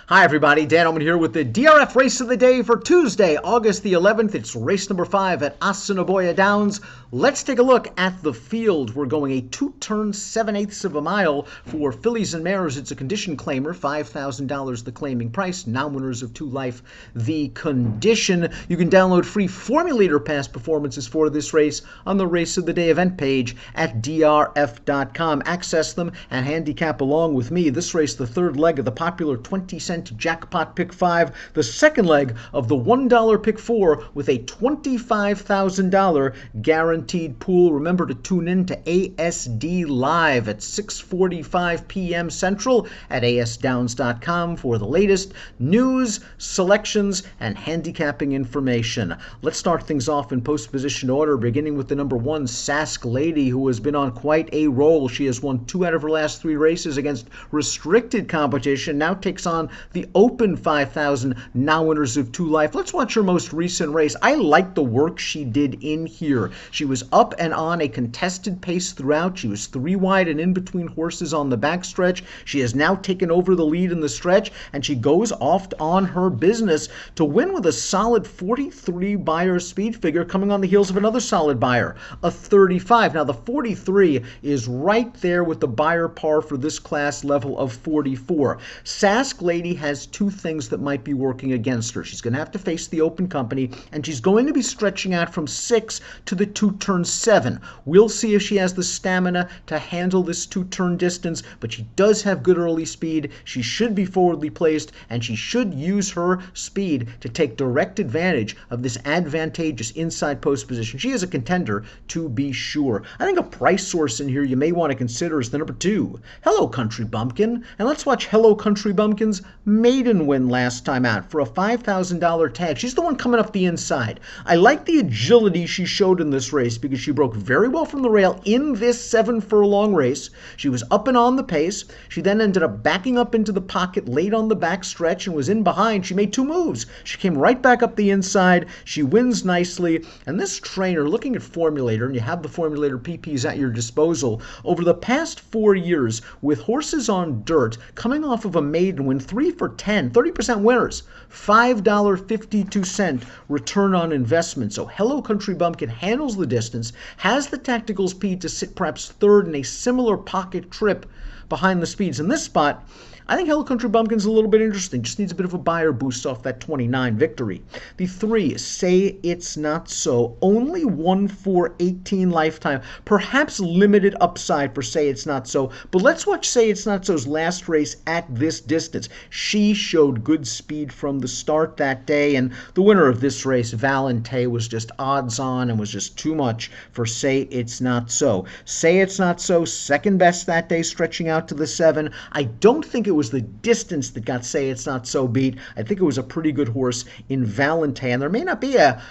Hi everybody, Dan Illman here with the DRF race of the day for Tuesday, August the 11th. It's race number 5 at Assiniboia Downs. Let's take a look at the field. We're going a 2-turn 7/8 of a mile for fillies and mares. It's a condition claimer, $5,000 the claiming price, non-winners of 2 life the condition. You can download free Formulator past performances for this race on the race of the day event page at DRF.com. Access them and handicap along with me. This race, the third leg of the popular 20-cent jackpot pick 5, the second leg of the $1 pick 4 with a $25,000 guaranteed pool. Remember to tune in to ASD Live at 6:45 p.m. Central at asdowns.com for the latest news, selections, and handicapping information. Let's start things off in post-position order, beginning with the number 1, Sask Lady, who has been on quite a roll. She has won 2 out of her last 3 races against restricted competition, now takes on the Open 5,000 non-winners of 2 life. Let's watch her most recent race. I like the work she did in here. She was up and on a contested pace throughout. She was 3 wide and in between horses on the backstretch. She has now taken over the lead in the stretch, and she goes off on her business to win with a solid 43 Beyer speed figure, coming on the heels of another solid Beyer, a 35. Now the 43 is right there with the Beyer par for this class level of 44. Sask Lady has 2 things that might be working against her. She's going to have to face the Open Company, and she's going to be stretching out from 6 to the 2-turn 7. We'll see if she has the stamina to handle this 2-turn distance, but she does have good early speed. She should be forwardly placed, and she should use her speed to take direct advantage of this advantageous inside post position. She is a contender, to be sure. I think a price source in here you may want to consider is the number 2, Hello Country Bumpkin. And let's watch Hello Country Bumpkin's maiden win last time out for a $5,000 tag. She's the one coming up the inside. I like the agility she showed in this race because she broke very well from the rail in this 7-furlong race. She was up and on the pace. She then ended up backing up into the pocket late on the back stretch and was in behind. She made 2 moves. She came right back up the inside. She wins nicely. And this trainer, looking at Formulator, and you have the Formulator PPs at your disposal, over the past 4 years with horses on dirt, coming off of a maiden win, 3 for 10, 30% winners, $5.52 return on investment. So Hello Country Bumpkin handles the distance, has the tactical speed to sit perhaps third in a similar pocket trip behind the speeds. In this spot, I think Hello Country Bumpkin's a little bit interesting. Just needs a bit of a Beyer boost off that 29 victory. The 3, Say It's Not So. Only 1 for 18 lifetime. Perhaps limited upside for Say It's Not So. But let's watch Say It's Not So's last race at this distance. She showed good speed from the start that day. And the winner of this race, Valente, was just odds on and was just too much for Say It's Not So. Say It's Not So, second best that day, stretching out to the 7. I don't think it was the distance that got Say It's Not So beat. I think it was a pretty good horse in Valente, and there may not be a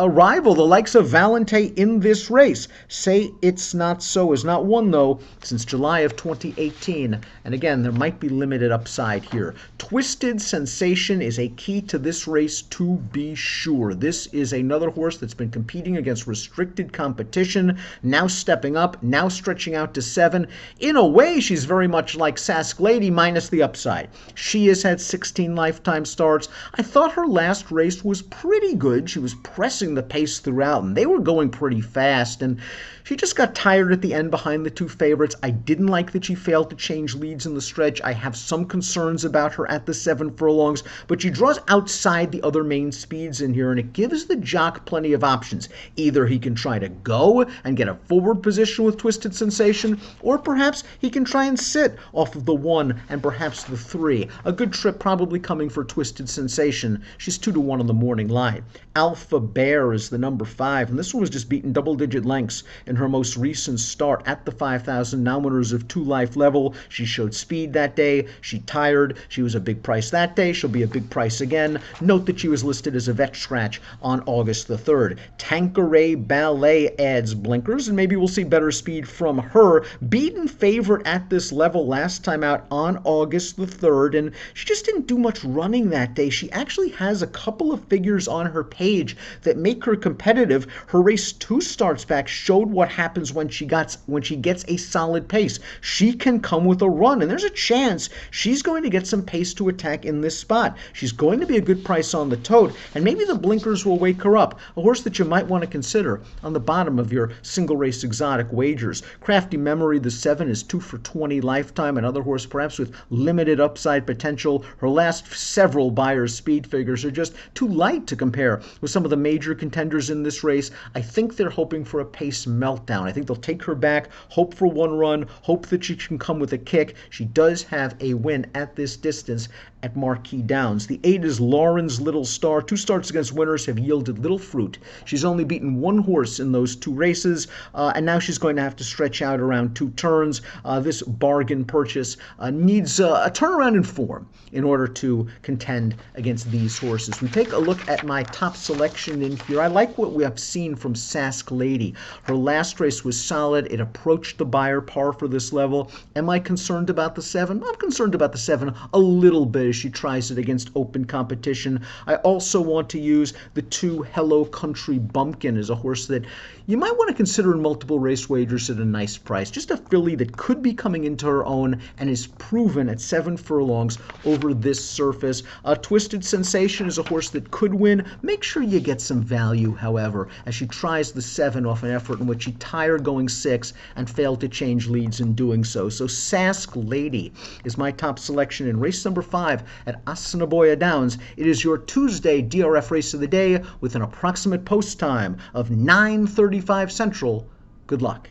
rival, the likes of Valente, in this race. Say It's Not So is not won, though, since July of 2018, and again, there might be limited upside here. Twisted Sensation is a key to this race, to be sure. This is another horse that's been competing against restricted competition, now stepping up, now stretching out to 7. In a way, she's very much like Sask Lady, minus the upside. She has had 16 lifetime starts. I thought her last race was pretty good. She was pressing the pace throughout, and they were going pretty fast, and she just got tired at the end behind the 2 favorites. I didn't like that she failed to change leads in the stretch. I have some concerns about her at the 7 furlongs, but she draws outside the other main speeds in here, and it gives the jock plenty of options. Either he can try to go and get a forward position with Twisted Sensation, or perhaps he can try and sit off of the 1 and perhaps the 3. A good trip probably coming for Twisted Sensation. She's 2-1 on the morning line. Alpha Bear is the number 5, and this one was just beaten double-digit lengths in her most recent start at the 5,000 non-winners of 2 life level. She showed speed that day. She tired. She was a big price that day. She'll be a big price again. Note that she was listed as a vet scratch on August the 3rd. Tanqueray Ballet adds blinkers, and maybe we'll see better speed from her. Beaten favorite at this level last time out on August August the 3rd, and she just didn't do much running that day. She actually has a couple of figures on her page that make her competitive. Her race 2 starts back showed what happens when she gets a solid pace. She can come with a run, and there's a chance she's going to get some pace to attack in this spot. She's going to be a good price on the tote, and maybe the blinkers will wake her up. A horse that you might want to consider on the bottom of your single race exotic wagers. Crafty Memory, the 7, is 2 for 20 lifetime. Another horse perhaps with limited upside potential. Her last several Buyer's speed figures are just too light to compare with some of the major contenders in this race. I think they're hoping for a pace meltdown. I think they'll take her back, hope for one run, hope that she can come with a kick. She does have a win at this distance at Marquis Downs. The 8 is Lauren's Little Star. 2 starts against winners have yielded little fruit. She's only beaten 1 horse in those 2 races, and now she's going to have to stretch out around 2 turns. This bargain purchase needs a turnaround in form in order to contend against these horses. We take a look at my top selection in here. I like what we have seen from Sask Lady. Her last race was solid. It approached the Beyer par for this level. Am I concerned about the 7? I'm concerned about the 7 a little bit as she tries it against open competition. I also want to use the 2 Hello Country Bumpkin as a horse that you might want to consider in multiple race wagers at a nice price. Just a filly that could be coming into her own and is proven at 7 furlongs over this surface. Twisted Sensation is a horse that could win. Make sure you get some value, however, as she tries the 7 off an effort in which she tired going 6 and failed to change leads in doing so. So Sask Lady is my top selection in race number 5 at Assiniboia Downs. It is your Tuesday DRF race of the day with an approximate post time of 9:35 Central. Good luck.